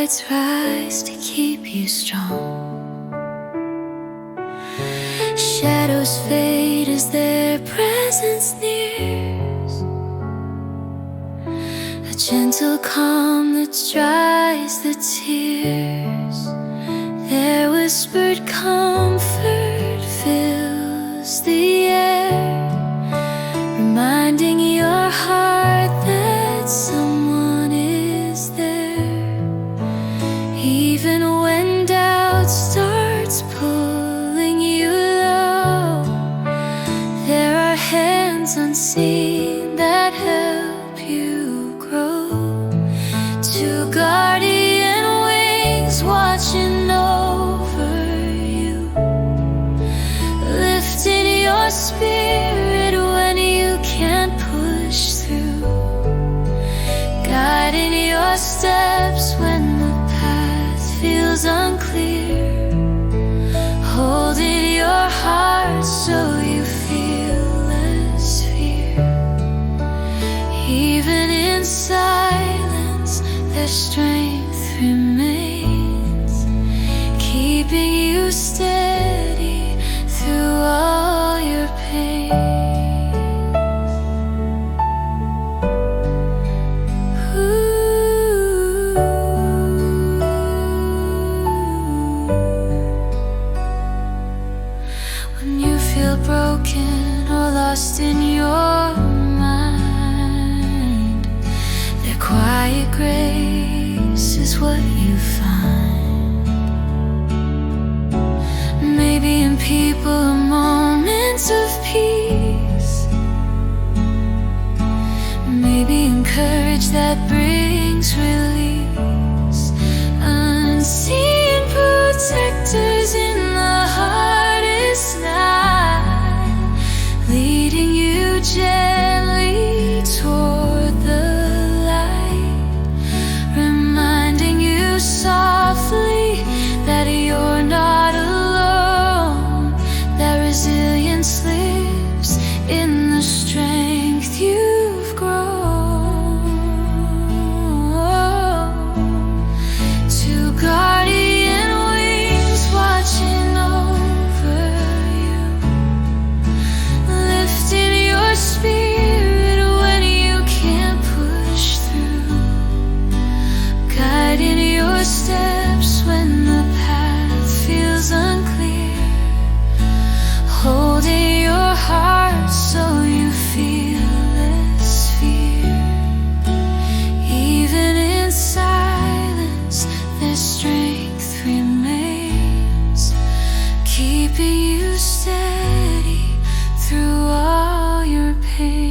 tides rise to keep you strong. Shadows fade as their presence nears, a gentle calm that dries the tears. Their whispered comfort fills the air, reminding your heart that someone is there. Even when doubt starts pulling you low, there are hands unseen that help you grow. Two guardian wings watching over you, lifting your spirit when you can't push through, guiding your steps when the path feels unclear, holding your heart so you feel less fear. Even in silence, their strength remains, keeping you steady through all your pain. When you feel broken or lost in your mind, their quiet grace is what you find. Maybe in people a moment of peace, maybe in courage that brings release. Unseen protectors in the hardest night, leading you gently toward the light, reminding you softly that you're not alone, that resilience lives in the strength you've grown. Two guardian wings watching over you, lifting your spirit when you can't push through, guiding your steps when the path feels unclear, holding your heart so you feel less fear. Even in silence, their strength remains, keeping you steady through all your pain.